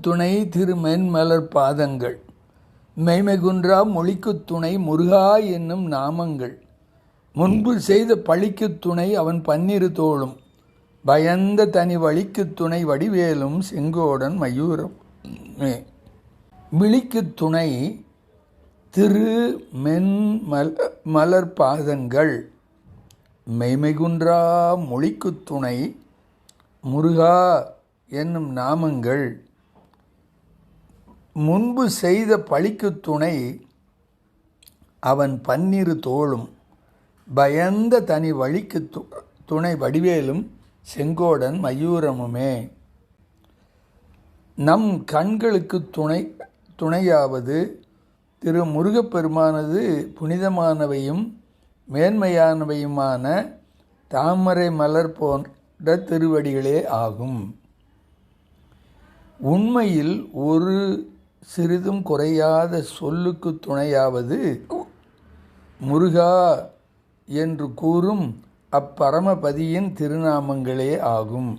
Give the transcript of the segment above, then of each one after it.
துணை திருமென்மலர் பாதங்கள், மெய்மைகுன்றா மொழிக்குத் துணை முருகா என்னும் நாமங்கள், முன்பு செய்த பழிக்குத் துணை அவன் பன்னிரு தோளும், பயந்த தனி வழிக்குத் துணை வடிவேலும் செங்கோடன் மயூரம், விழிக்குத் துணை திரு மென்மலர் பாதங்கள், மெய்மைகுன்றா மொழிக்குத் துணை முருகா என்னும் நாமங்கள், முன்பு செய்த பழிக்குத் துணை அவன் பன்னிரு தோளும், பயந்த தனி வழிக்கு துணை வடிவேலும் செங்கோடன் மயூரமுமே. நம் கண்களுக்கு துணையாவது திரு முருகப்பெருமானது புனிதமானவையும் மேன்மையானவையுமான தாமரை மலர் போன்ற திருவடிகளே ஆகும். உண்மையில் ஒரு சிறிதும் குறையாத சொல்லுக்கு துணையாவது முருகா என்று கூறும் அப்பரமபதியின் திருநாமங்களே ஆகும்.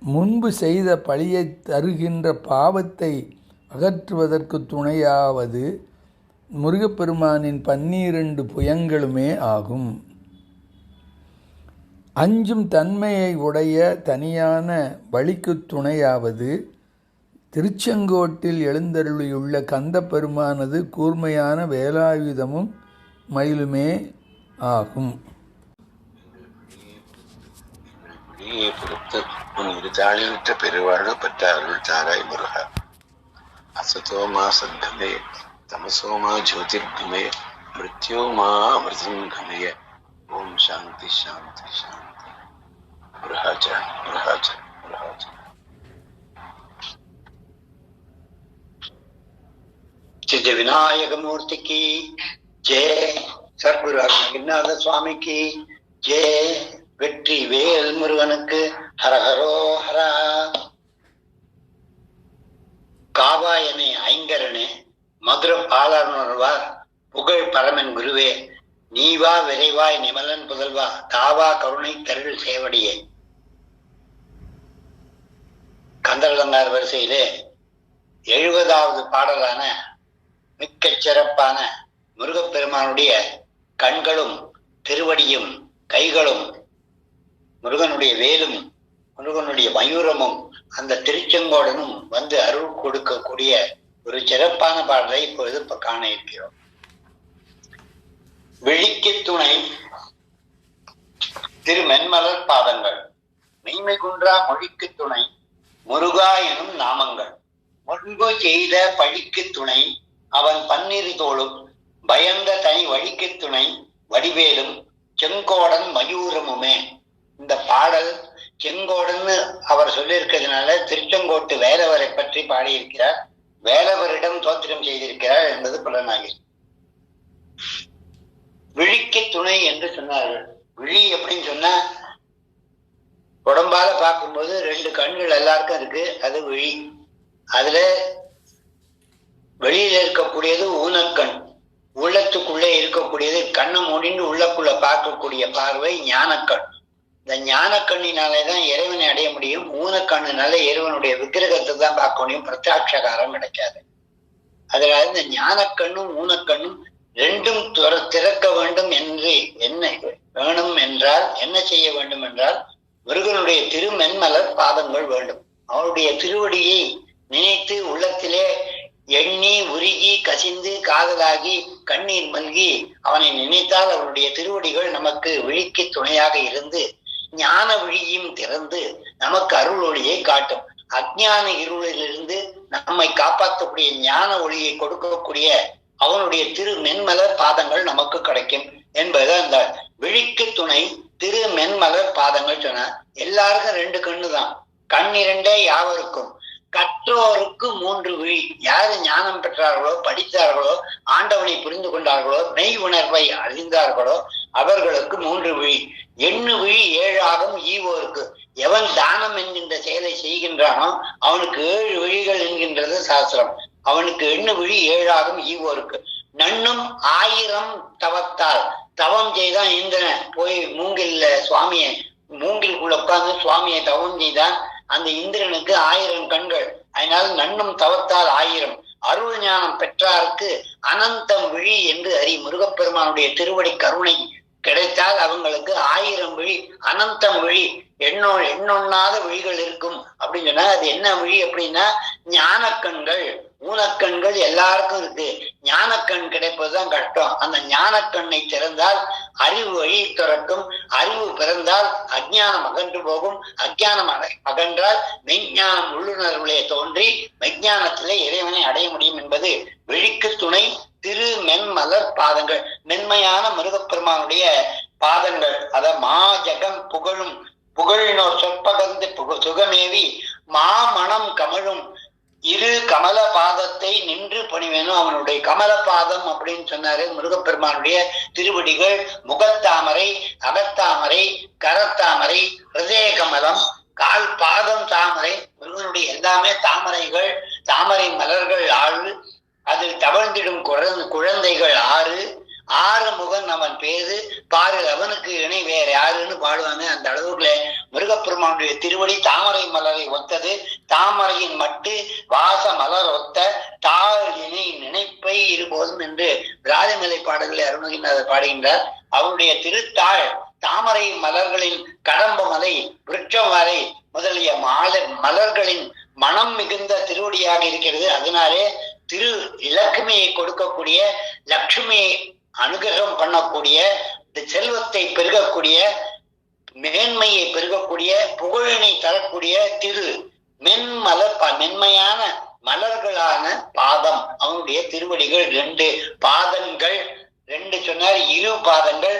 முன்பு செய்த பழியை தருகின்ற பாவத்தை அகற்றுவதற்கு துணையாவது முருகப்பெருமானின் 12 புயங்களுமே ஆகும். அஞ்சும் தன்மையை உடைய தனியான வழிக்குத் துணையாவது திருச்செங்கோட்டில் எழுந்தருளியுள்ள கந்தப்பெருமானது கூர்மையான வேலாயுதமும் மயிலுமே ஆகும். இருதாளியுற்ற பெருவாழ்வு பெற்ற அருள் தாராய் முருகா. அசதோமா சத்தமே தமசோமா ஜோதிர்கமே மிருத்யோமா அமிர்தம் கமய. ஓம் சாந்தி சாந்தி சாந்தி. முருகாஜ முருகாஜ முருகாஜ. சித்த விநாயகமூர்த்திக்கு ஜெய. சர்க்குரு அருணகிரிநாத சுவாமிக்கு ஜெய. வெற்றி வேல் முருகனுக்கு ஹரஹரோ ஹரா. காவாயனே ஐங்கரனே மதுர பாலர்வார் புகழ் பரமன் குருவே, நீவா விரைவாய் நிமலன் புதல்வா, தாவா கருணை தருள் சேவடியே. கந்தரலங்கார் வரிசையிலே 70வது பாடலான மிக்க சிறப்பான முருகப்பெருமானுடைய கண்களும் திருவடியும் கைகளும் முருகனுடைய வேலும் முருகனுடைய மயூரமும் அந்த திருச்செங்கோடனும் வந்து அருள் கொடுக்கக்கூடிய ஒரு சிறப்பான பாடலை இப்பொழுது காண இருக்கிறோம். விழிக்கு துணை திரு மென்மலர் பாதங்கள், மெய்மை குன்றா மொழிக்கு துணை முருகா எனும் நாமங்கள், முன்பு செய்த பழிக்கு துணை அவன் 12 தோளும், பயந்த தனி வழிக்கு துணை வடிவேலும் செங்கோடன் மயூரமுமே. இந்த பாடல் செங்கோடன்னு அவர் சொல்லியிருக்கிறதுனால திருச்செங்கோட்டு வேலவரை பற்றி பாடியிருக்கிறார், வேலவரிடம் தோத்திரம் செய்திருக்கிறார் என்பது புலனாகிறது. விழிக்கு துணை என்று சொன்னார்கள். விழி எப்படின்னு சொன்னா, உடம்பால பார்க்கும்போது 2 கண்கள் எல்லாருக்கும் இருக்கு, அது விழி. அதுல வெளியில இருக்கக்கூடியது ஊனக்கண், உள்ளத்துக்குள்ளே இருக்கக்கூடியது கண்ணை மூடிண்டு உள்ளக்குள்ள பார்க்கக்கூடிய பார்வை ஞானக்கண். இந்த ஞானக்கண்ணினாலேதான் இறைவனை அடைய முடியும். ஊனக்கண்ணுனால இறைவனுடைய விக்கிரகத்தை தான் பார்க்க முடியும், பிரத்யாட்சகாரம் கிடைக்காது. அதனால இந்த ஞானக்கண்ணும் ஊனக்கண்ணும் 2ம் திறக்க வேண்டும் என்று என்ன வேணும் என்றால், என்ன செய்ய வேண்டும் என்றால், முருகனுடைய திருமென்மலர் பாதங்கள் வேண்டும். அவருடைய திருவடியை நினைத்து உள்ளத்திலே எண்ணி உருகி கசிந்து காதலாகி கண்ணீர் மல்கி அவனை நினைத்தால் அவருடைய திருவடிகள் நமக்கு விழிக்கு துணையாக இருந்து ஞான விழியும் திறந்து நமக்கு அருள் ஒளியை காட்டும். அஞ்ஞான இருளிலிருந்து நம்மை காப்பாற்றக்கூடிய ஞான ஒளியை கொடுக்கக்கூடிய அவனுடைய திரு மென்மலர் பாதங்கள் நமக்கு கிடைக்கும் என்பது அந்த விழிக்கு துணை திரு மென்மலர் பாதங்கள் சொன்ன. எல்லாருக்கும் 2 கண்ணு தான், கண் 2 யாவருக்கும். கற்றோருக்கு 3 விழி. யாரு ஞானம் பெற்றார்களோ, படித்தார்களோ, ஆண்டவனை புரிந்து கொண்டார்களோ, மெய் உணர்வை அறிந்தார்களோ அவர்களுக்கு 3 விழி. எண்ணு விழி 7 ஆகும் ஈவோருக்கு. எவன் தானம் என்கின்ற செயலை செய்கின்றானோ அவனுக்கு 7 விழிகள் என்கின்றது சாஸ்திரம். அவனுக்கு எண்ணு விழி 7 ஆகும் ஈவோருக்கு. நன்னும் 1000 தவத்தால், தவம் செய்தான் இந்திரன் போய் மூங்கிலுக்குள்ள உட்கார்ந்து சுவாமியை தவம் செய்தான். அந்த இந்திரனுக்கு 1000 கண்கள், அதனால நன்னும் தவத்தால் 1000 அருள் ஞானம் பெற்றாருக்கு அனந்தம் விழி என்று அறி. முருகப்பெருமானுடைய திருவடி கருணை கிடைத்தால் அவங்களுக்கு 1000 விழி, அனந்தம் விழி, எண்ணொண்ணாத விழிகள் இருக்கும் அப்படின்னு சொன்னா அது என்ன விழி அப்படின்னா ஞானக்கண்கள். ஊனக்கண்கள் எல்லாருக்கும் இருக்கு, ஞானக்கண் கிடைப்பதுதான் கஷ்டம். அந்த ஞானக்கண்ணை திறந்தால் அறிவு வழி திறக்கும், அறிவு பிறந்தால் அஜ்ஞானம் அகன்று போகும், அஜ்ஞானம் அகன்றால் மெய்ஞானம் உள்ளுணர்வுலே தோன்றி மெய்ஞானத்திலே இறைவனை அடைய முடியும் என்பது விழிக்கு துணை திரு மென்மலர் பாதங்கள். மென்மையான முருகப்பெருமானுடைய பாதங்கள். அத மாஜகம் புகழும் புகழினோர் சொற்பகந்து சுகமேவி மாமணம் கமழும் இரு கமல பாதத்தை நின்று பணிவேணும். அவனுடைய கமல பாதம் அப்படின்னு சொன்னாரு. முருகப்பெருமானுடைய திருவடிகள் முகத்தாமரை, அகத்தாமரை, கரத்தாமரை, ஹிருதய கமலம், கால் பாதம் தாமரை. முருகனுடைய எல்லாமே தாமரைகள், தாமரை மலர்கள் 6, அதில் தவழ்ந்திடும் குழந்தைகள் 6. 6 முகன் அவன் பேரு பாரு, அவனுக்கு இணை வேற யாருன்னு பாடுவாங்க. அந்த அளவுக்குள்ள முருகப்பெருமானுடைய திருவடி தாமரை மலரை ஒத்தது. தாமரையின் மட்டு வாச மலர் ஒத்த தாழ் இணை நினைப்பை இருபோதும் என்று ராஜமலை பாடல்களை அருணகிரிநாதர் பாடுகின்றார். அவருடைய திருத்தாள் தாமரை மலர்களின் கடம்ப மலை, விருட்சம் மலை முதலிய மலர்களின் மனம் மிகுந்த திருவடியாக இருக்கிறது. அதனாலே திரு இலக்குமியை கொடுக்கக்கூடிய, லட்சுமியை அனுகிரகம் பண்ணக்கூடிய, செல்வத்தை பெருகக்கூடிய, மேன்மையை பெருகக்கூடிய, புகழினை தரக்கூடிய திரு மென்மையான மலர்களான பாதம். அவனுடைய திருவடிகள் 2 பாதங்கள். 2 சொன்னார், 2 பாதங்கள்,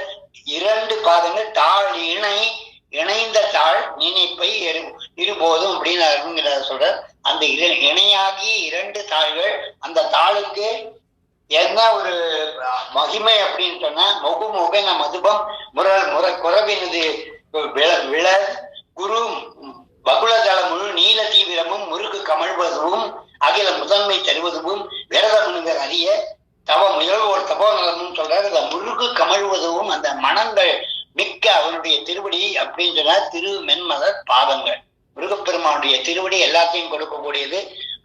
2 பாதங்கள். தாழ் இணைந்த தாழ் நினைப்பை இருபோதும் அப்படின்னு சொல்ற. அந்த இணையாகி 2 தாள்கள். அந்த தாளுக்கு என்ன ஒரு மகிமை அப்படின்னு சொன்னா முகுமுகன மதுபம் குறவினது விள குரு பகுளதள முழு நீல தீவிரமும் முருகு கமழ்வதும் அகில முதன்மை தருவதும் விரத முனிவர் அறிய தவ முயல்வோர் தபோ நலமும் சொல்றாரு. அந்த முருகு கமழ்வதும் அந்த மனங்கள் மிக்க அவனுடைய திருவடி அப்படின்னு சொன்னா திரு மென்மலர் பாதங்கள். முருகப்பெருமானுடைய திருவடி எல்லாத்தையும் கொடுக்கக்கூடியது.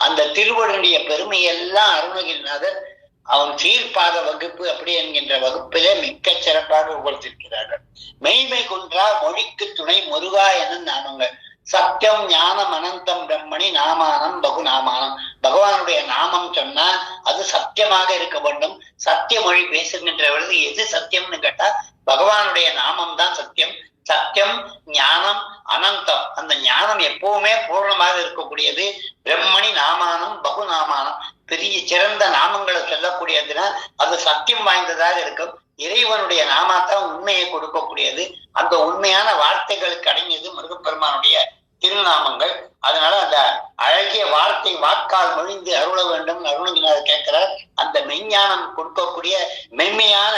அந்த திருவடியுடைய பெருமையெல்லாம் அருணகிரிநாதர் அவன் சீர்பாத வகுப்பு அப்படி என்கின்ற வகுப்பிலே மிக்க சிறப்பாக கொடுத்திருக்கிறார்கள். மெய்மை குன்றா மொழிக்கு துணை முருகா என நாமங்கள். சத்தியம் ஞானம் அனந்தம் பிரம்மணி நாமானம் பகு நாமானம். பகவானுடைய நாமம் சொன்னா அது சத்தியமாக இருக்க வேண்டும். சத்திய மொழி பேசுகின்ற பொழுது எது சத்தியம்னு கேட்டா பகவானுடைய நாமம் தான் சத்தியம். சத்தியம் ஞானம் அனந்தம். அந்த ஞானம் எப்பவுமே பூர்ணமாக இருக்கக்கூடியது. பிரம்மணி நாமானம் பகு நாமானம். பெரிய சிறந்த நாமங்களை சொல்லக்கூடியதுன்னா அது சத்தியம் வாய்ந்ததாக இருக்கும். இறைவனுடைய நாமாத்தான் உண்மையை கொடுக்கக்கூடியது. அந்த உண்மையான வார்த்தைகளுக்கு அடங்கியது முருகப்பெருமானுடைய திருநாமங்கள். அதனால அந்த அழகிய வார்த்தை வாக்கால் மொழிந்து அருள வேண்டும் அருணகிரிநாதர் கேட்கிறார். அந்த மெய்ஞானம் கொடுக்கக்கூடிய மென்மையான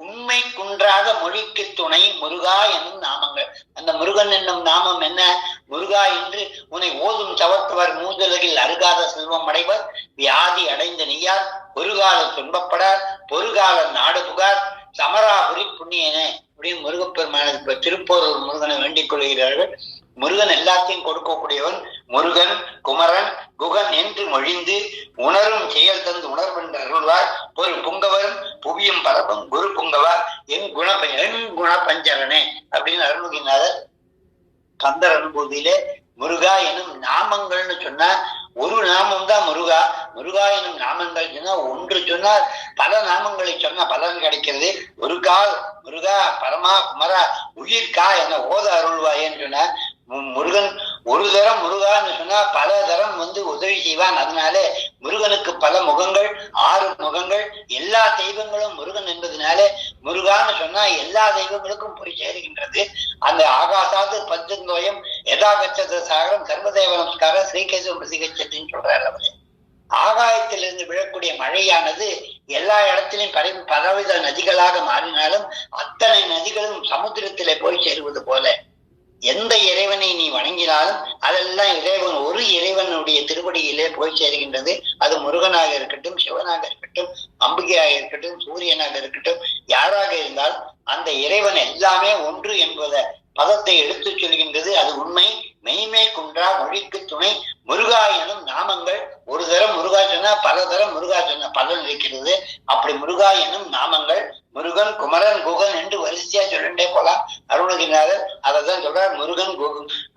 உண்மை குன்றாத மொழிக்கு துணை முருகா என்னும் நாமங்கள். அந்த முருகன் என்னும் நாமம் என்ன? முருகா என்று உன்னை ஓதும் சவர்த்தவர் மூதுலகில் அருகாத செல்வம் அடைவர், வியாதி அடைந்த நெய்யார், ஒருகால துன்பப்படார், பொறுகால நாடு புகார், சமராபுரி புண்ணியனே அப்படின்னு முருகப்பெருமான திருப்போரூர் முருகனை வேண்டிக் கொள்கிறார்கள். முருகன் எல்லாத்தையும் கொடுக்கக்கூடியவன். முருகன் குமரன் குகன் என்று மொழிந்து உணரும் செயல் தந்து உணர்வென்று அருள்வார். ஒரு புங்கவரும் புவியும் பரப்பும் குரு புங்கவார் என் குண பஞ்சரனே அப்படின்னு அருள்கின்றார். கந்தர் அனுபூதியிலே முருகா எனும் நாமங்கள்னு சொன்னா ஒரு நாமம் தான் முருகா. முருகா எனும் நாமங்கள் சொன்னா ஒன்று சொன்னால் பல நாமங்களை சொன்னா பலன் கிடைக்கிறது. ஒரு கால் முருகா பரமா குமரா உயிர்கா என ஓத அருள்வாயன்னு சொன்னா முருகன் ஒரு தரம் முருகான்னு சொன்னா பல தரம் உதவி செய்வான். அதனால முருகனுக்கு பல முகங்கள், 6 முகங்கள். எல்லா தெய்வங்களும் முருகன் என்பதனால முருகான்னு சொன்னா எல்லா தெய்வங்களுக்கும் போய் சேருகின்றது. அந்த ஆகாசாது பஞ்சந்தோயம் யதாகச்சத சாகரம் சர்வதேவ நமஸ்காரம் ஸ்ரீகேசவ பிரசிகச்சத்தின்னு சொல்றாரு அவரு. ஆகாயத்திலிருந்து விழக்கூடிய மழையானது எல்லா இடத்திலும் பலவித நதிகளாக மாறினாலும் அத்தனை நதிகளும் சமுத்திரத்திலே போய் சேருவது போல எந்த இறைவனை நீ வணங்கினாலும் அதெல்லாம் இறைவன் ஒரு இறைவனுடைய திருவடியிலே போய் சேருகின்றது. அது முருகனாக இருக்கட்டும், சிவனாக இருக்கட்டும், அம்பிகையாக இருக்கட்டும், சூரியனாக இருக்கட்டும், யாராக இருந்தாலும் அந்த இறைவன் எல்லாமே ஒன்று என்பத பதத்தை எடுத்து சொல்கின்றது. அது உண்மை. மெய்மை குன்றா மொழிக்கு துணை முருகா எனும் நாமங்கள். ஒரு தரம் முருகா சொன்னா பல தரம் முருகா சொன்ன பலன் இருக்கிறது. அப்படி முருகா எனும் நாமங்கள் முருகன் குமரன் குகன் என்று வரிசையா சொல்லிட்டே போலாம். அருணகிரிநாதர் அதைதான் சொல்றார். முருகன்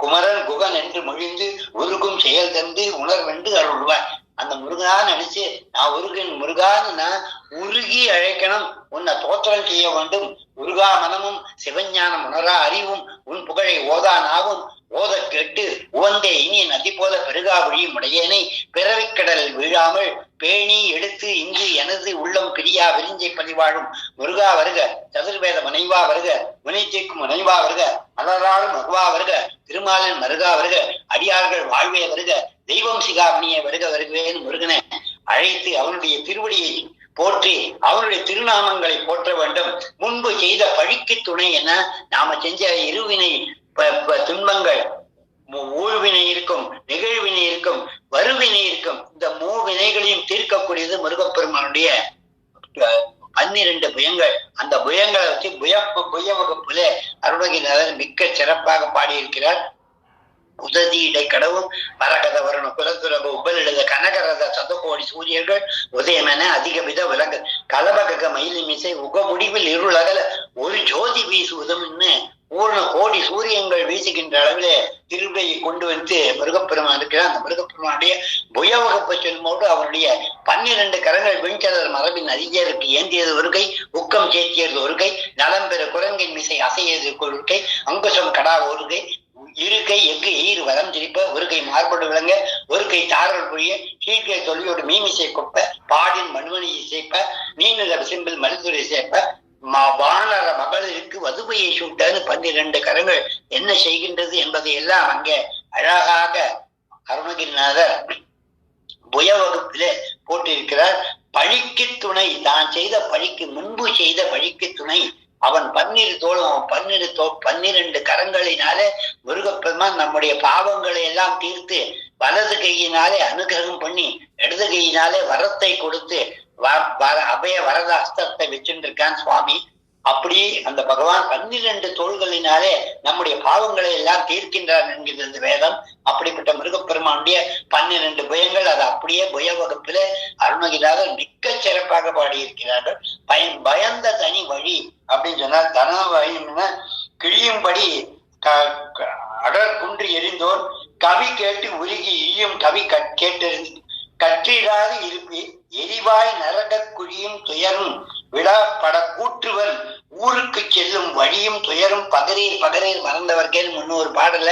குமரன் குகன் என்று மொழிந்து உருகும் செயல் தந்து உணர்வென்று அருள்வார். அந்த முருகா நினைச்சு நான் முருகான்னு நான் உருகி அழைக்கணும், உன்னை தோற்றம் செய்ய வேண்டும். முருகா மனமும் சிவஞானம் உணரா அறிவும் உன் புகழை ஓதா நாவும் ஓத கேட்டு உவந்தே இனிய நதி போல பெருகா ஒழியும் உடையேனை பிறவிக்கடலில் வீழாமல் பேணி எடுத்து இங்கு எனது உள்ளம் பிரியா விரிஞ்சை பதிவாழும் முருகா வருக, சதுர்வேத முனைவா வருக, முனைத்தீர்க்கும் முனைவா வருக, மலராளும் மகுவா வருக, திருமாலின் மருகா வருக, அடியார்கள் வாழ்வே வருக, தெய்வம் சிகாமணியை வருக வருகவேன்னு முருகனை அழைத்து அவனுடைய திருவடியை போற்றி அவனுடைய திருநாமங்களை போற்ற வேண்டும். முன்பு செய்த பழிக்கு துணை என நாம செஞ்ச இருவினை துன்பங்கள், ஊழ்வினை இருக்கும், நிகழ்வினை இருக்கும், வருவினை இருக்கும். இந்த மூவினைகளையும் தீர்க்கக்கூடியது முருகப்பெருமானுடைய 12 புயங்கள். அந்த புயங்களை வச்சு புய வகுப்புல அருணகிரிநாதர் மிக்க சிறப்பாக பாடியிருக்கிறார். உததி இடை கடவும் வரகத வருண குலத்துறவு உபலிட கனகரத சதகோடி சூரியர்கள் உதயமென அதிக வித விலங்கு கலபக மயிலி மிசை உக முடிவில் இருளகல ஒரு ஜோதி வீசுவதும்னு பூர்ண கோடி சூரியங்கள் வீசுகின்ற அளவிலே திருவிடையை கொண்டு வந்து முருகப்பெருமான் இருக்கிறார். அந்த முருகப்பெருமானுடைய புய வகுப்பை சொல்லும்போது அவருடைய 12 கரங்கள் விண்சலர் மரபின் அதிகருக்கு ஏந்தியது ஒரு கை, உக்கம் சேர்த்தியது ஒரு கை, நலம் பெற குரங்கின் மிசை அசையது ஒரு கை, அங்குசம் கடா ஒரு கை, இரு கை எஃகு ஈர் வரம் திரிப்ப, ஒரு கை மார்படு விளங்க, ஒரு கை தாரல் புரிய, கீழ்கை தொழியோடு மீமிசை கொப்ப, பாடின் மண்மணியை சேர்ப்ப, நீண்ட சிம்பிள் மருத்துவரை சேர்ப்ப, வானர மகளிருக்கு வதுமையை சூட்டன்னு 12 கரங்கள் என்ன செய்கின்றது என்பதை எல்லாம் அங்கே அழகாக அருணகிரிநாதர் புய வகுப்பிலே போட்டிருக்கிறார். பழிக்கு துணை, தான் செய்த பழிக்கு முன்பு செய்த பழிக்கு துணை அவன் 12 தோளும், அவன் 12 கரங்களினாலே முருகப்பெருமான் நம்முடைய பாவங்களை எல்லாம் தீர்த்து வலது கையினாலே அனுகிரகம் பண்ணி இடது கையினாலே வரத்தை கொடுத்து அபய வரத அஸ்தத்தை வச்சுருக்கான் சுவாமி. அப்படி அந்த பகவான் 12 தோள்களினாலே நம்முடைய பாவங்களை எல்லாம் தீர்க்கின்றார் என்கிறது இந்த வேதம். அப்படிப்பட்ட முருகப்பெருமானுடைய 12 புயங்கள் அது அப்படியே புய வகுப்பில அருணகிரிநாதர் மிக்க சிறப்பாக பாடியிருக்கிறார்கள். பயந்த தனி வழி அப்படின்னு சொன்னால் தன வழின்னா கிழியும்படி அடர் குன்று எரிந்தோர் கவி கேட்டு உருகி ஈயும் கவி கேட்டறிந்து கற்றிடாது இருப்பி எரிவாய் நரக குழியும் துயரும் விழா பட கூற்றுவன் ஊருக்கு செல்லும் வழியும் துயரும் பகரீர் மறந்தவர்கேன்னு முன்னொரு பாடல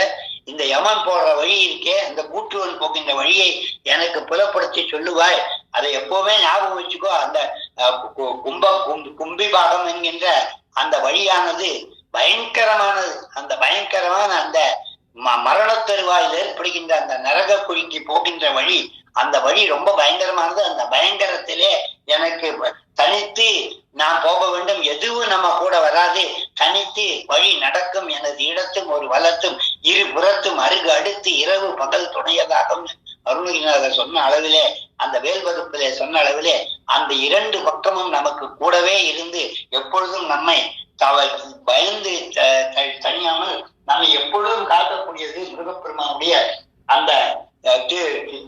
இந்த யமன் போடுற வழி இருக்கே, அந்த கூற்றுவன் போகின்ற வழியை எனக்கு புலப்படுத்தி சொல்லுவாய், அதை எப்பவுமே ஞாபகம் வச்சுக்கோ. அந்த கும்பிபாகம் என்கின்ற அந்த வழியானது பயங்கரமானது. அந்த பயங்கரமான அந்த மரணத்தருவாயில் ஏற்படுகின்ற அந்த நரக குழிக்கு போகின்ற வழி, அந்த வழி ரொம்ப பயங்கரமானது. அந்த பயங்கரத்திலே எனக்கு தனித்து நான் போக வேண்டும், எதுவும் நம்ம கூட வராது, தனித்து வழி நடக்கும் எனது இடத்தும் ஒரு வலத்தும் இரு புறத்தும் அருகு அடுத்து இரவு பகல் துணையதாகும் அருணகிரிநாதர் சொன்ன அளவிலே, அந்த வேல் வகுப்பிலே சொன்ன அளவிலே அந்த 2 பக்கமும் நமக்கு கூடவே இருந்து எப்பொழுதும் நம்மை பயந்து தனியாமல் நம்மை எப்பொழுதும் காக்கக்கூடியது முருகப்பெருமானுடைய அந்த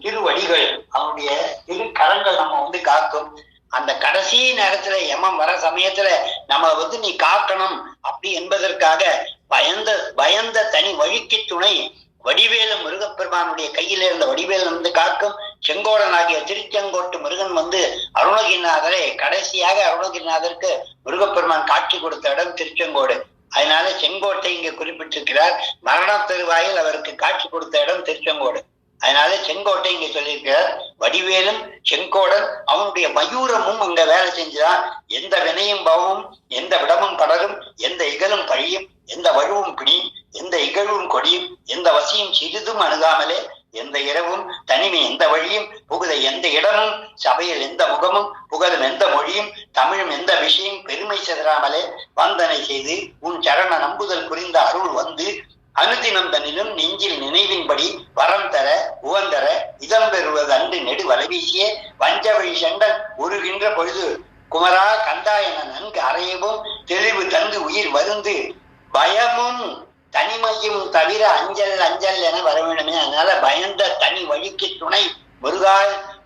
திருவடிகள், அவனுடைய திருக்கரங்கள் நம்ம காக்கும். அந்த கடைசி நேரத்துல யமம் வர சமயத்துல நம்ம நீ காக்கணும் அப்படி என்பதற்காக பயந்த தனி வழிக்கு துணை வடிவேலு முருகப்பெருமானுடைய கையில இருந்த வடிவேலு காக்கும். செங்கோடனாகிய திருச்செங்கோட்டு முருகன் அருணகிரிநாதரை கடைசியாக அருணகிரிநாதருக்கு முருகப்பெருமான் காட்சி கொடுத்த இடம் திருச்செங்கோடு. அதனால செங்கோட்டை இங்க குறிப்பிட்டிருக்கிறார். மரண தருவாயில் அவருக்கு காட்சி கொடுத்த இடம் திருச்செங்கோடு. அதனால செங்கோட்டை இங்க சொல்லியிருக்கிறார். வடிவேலும் செங்கோடன் அவனுடைய மயூரமும் அங்க வேலை செஞ்சுதான். எந்த வினையும் பவமும் எந்த விடமும் படரும், எந்த இகழும் பழியும் எந்த வழுவும் பிடியும், எந்த இகழ்வும் கொடியும் எந்த வசியும் சிறிதும் அணுகாமலே, எந்த இரவும் தனிமை எந்த வழியும் புகுத எந்த இடமும் சபையில் எந்த முகமும் புகழும் எந்த மொழியும் தமிழும் எந்த விஷயம் பெருமை செதறாமலே வந்தனை செய்து உன் சரண நம்புதல் புரிந்த அருள் அனுதினம் தன்னிலும் நெஞ்சில் நினைவின்படி வரம் தர உவந்தர இதம் பெறுவது அன்று நெடு வலைவீசிய வஞ்ச வழி செண்டன் உருகின்ற பொழுது குமரா கந்தா என நன்கு அறையவும் தெளிவு தந்து உயிர் வருந்து பயமும் தனிமையும் தவிர அஞ்சல் அஞ்சல் என வர வேண்டுமே. அதனால பயந்த தனி வழிக்கு துணை முருகா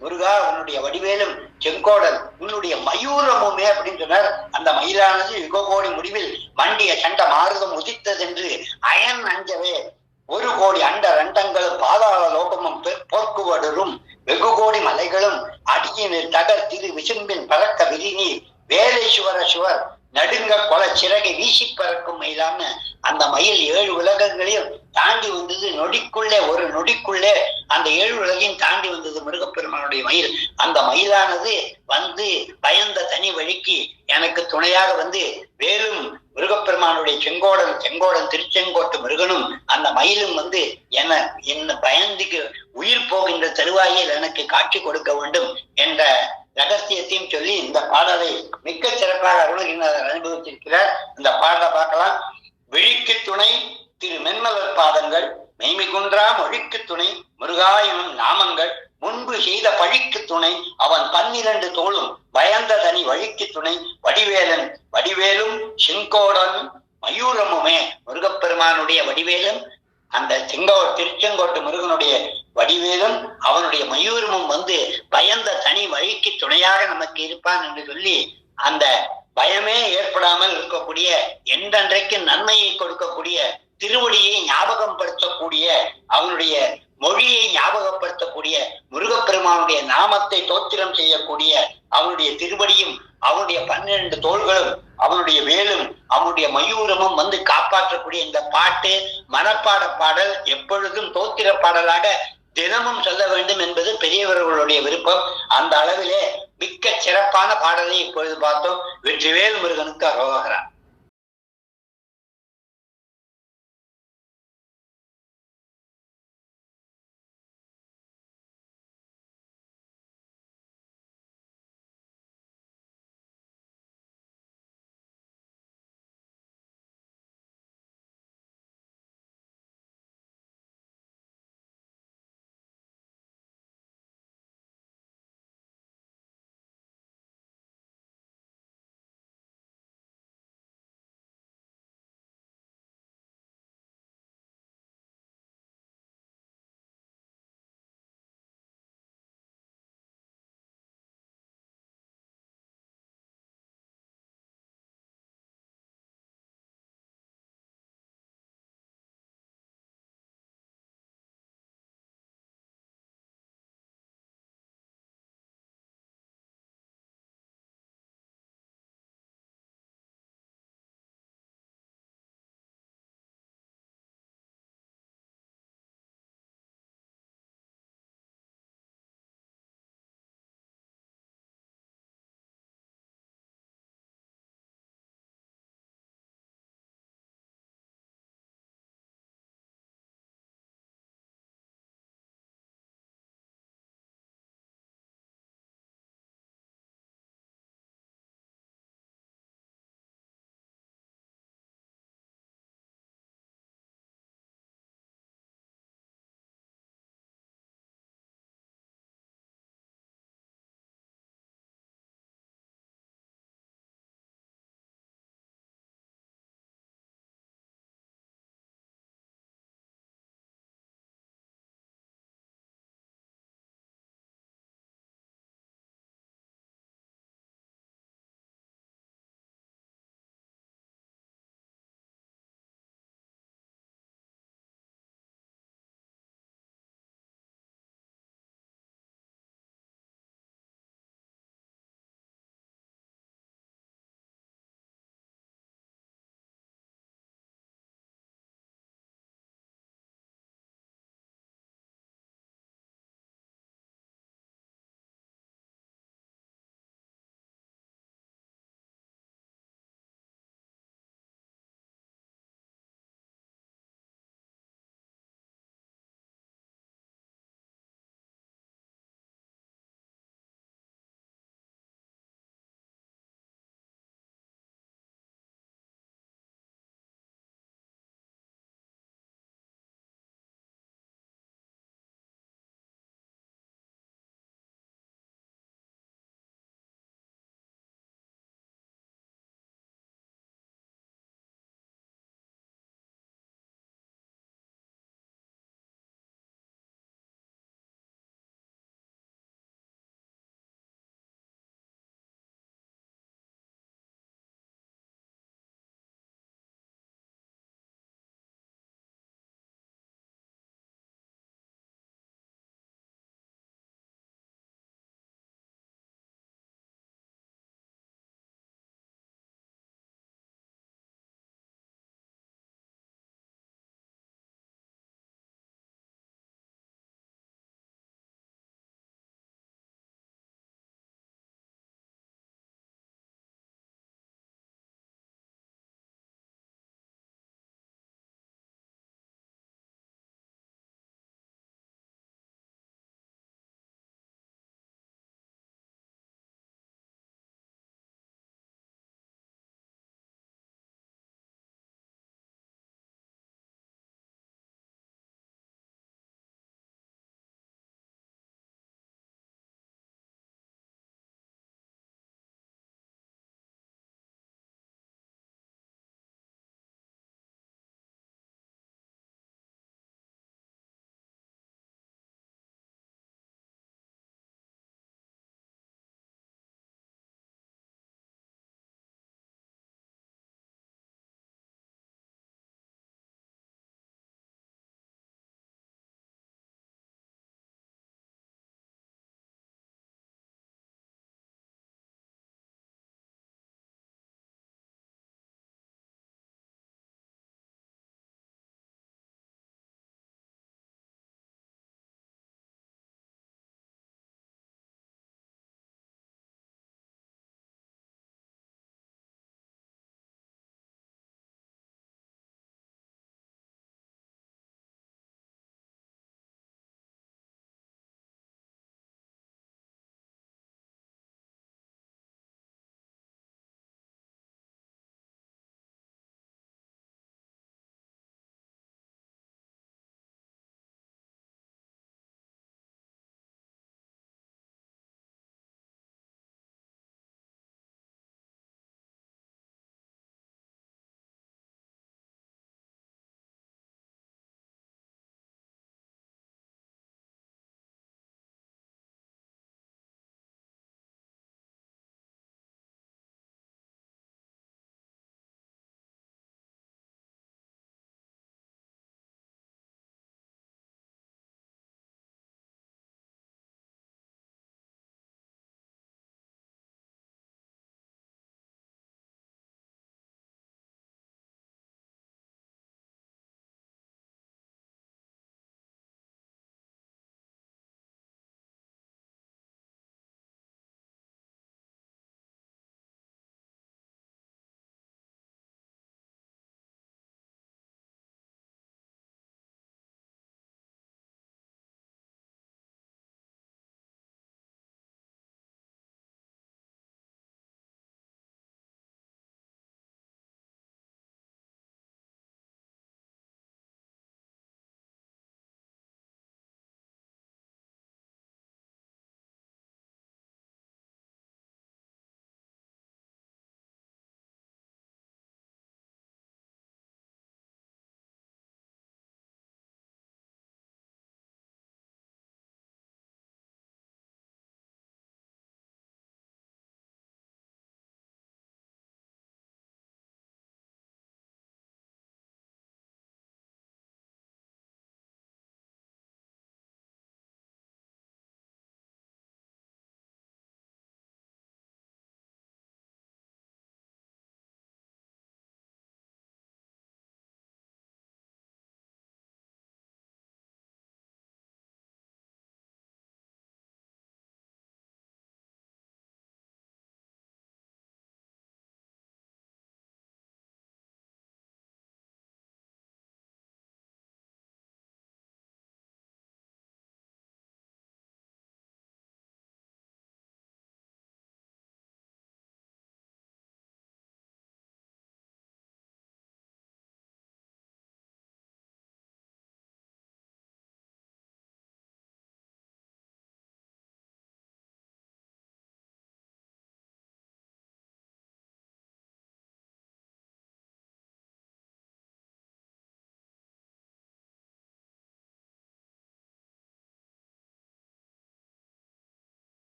முருகா உன்னுடைய வடிவேலும் செங்கோடல் உன்னுடைய மயூரமுமே அப்படின்னு சொன்னார். அந்த மயிலானது யுககோடி முடிவில் மண்டிய சண்ட மாறுதம் உதித்தது என்று அயன் அஞ்சவே 1 கோடி அண்ட ரண்டங்களும் பாதாள லோகமும் போக்குவடரும் வெகு கோடி மலைகளும் அடியினில் தகர் திரு விசும்பின் பறக்க விரிநீர் வேலை சுவர் நடுங்க கொல சிறகை வீசி பறக்கும் மயிலான அந்த மயில் 7 உலகங்களையும் தாண்டி வந்தது. நொடிக்குள்ளே ஒரு நொடிக்குள்ளே அந்த 7 உலகையும் தாண்டி வந்தது முருகப்பெருமானுடைய மயில். அந்த மயிலானது வந்து பயந்த தனி வழிக்கு எனக்கு துணையாக வந்து வேலும் முருகப்பெருமானுடைய செங்கோடன் திருச்செங்கோட்டு முருகனும் அந்த மயிலும் வந்து என்ன பயந்துக்கு உயிர் போகின்ற தருவாயில் எனக்கு காட்சி கொடுக்க வேண்டும் என்ற ரகசியத்தையும் சொல்லி இந்த பாடலை மிக்க சிறப்பாக அருணகிரிநாதர் அனுபவித்திருக்கிறார். இந்த பாடலை பார்க்கலாம். விழிக்கு துணை திரு மென்மலர் பாதங்கள் மெய்மை குன்றா மொழிக்கு துணை முருகாயனும் நாமங்கள் முன்பு செய்த பழிக்கு துணை அவன் 12 தோளும் பயந்த தனி வழிக்கு துணை வடிவேலும் செங்கோடன் மயூரமுமே. முருகப்பெருமானுடைய வடிவேலும் அந்த திருச்செங்கோட்டு முருகனுடைய வடிவேலும் அவனுடைய மயூரமும் வந்து பயந்த தனி வழிக்கு துணையாக நமக்கு இருப்பான் என்று சொல்லி அந்த பயமே ஏற்படாமல் இருக்கக்கூடிய என்றென்றைக்கு நன்மையை கொடுக்கக்கூடிய திருவடியை ஞாபகம் படுத்தக்கூடிய அவனுடைய மொழியை ஞாபகப்படுத்தக்கூடிய முருகப்பெருமானுடைய நாமத்தை தோத்திரம் செய்யக்கூடிய அவனுடைய திருவடியும் அவனுடைய 12 தோள்களும் அவனுடைய வேலும் அவனுடைய மயூரமும் வந்து காப்பாற்றக்கூடிய இந்த பாட்டு மனப்பாட பாடல் எப்பொழுதும் தோத்திர பாடலாக தினமும் சொல்ல வேண்டும் என்பது பெரியவர்களுடைய விருப்பம். அந்த அளவிலே மிக்க சிறப்பான பாடலை இப்பொழுது பார்த்தோம். வெற்றிவேல் முருகனுக்கு அரோகரா.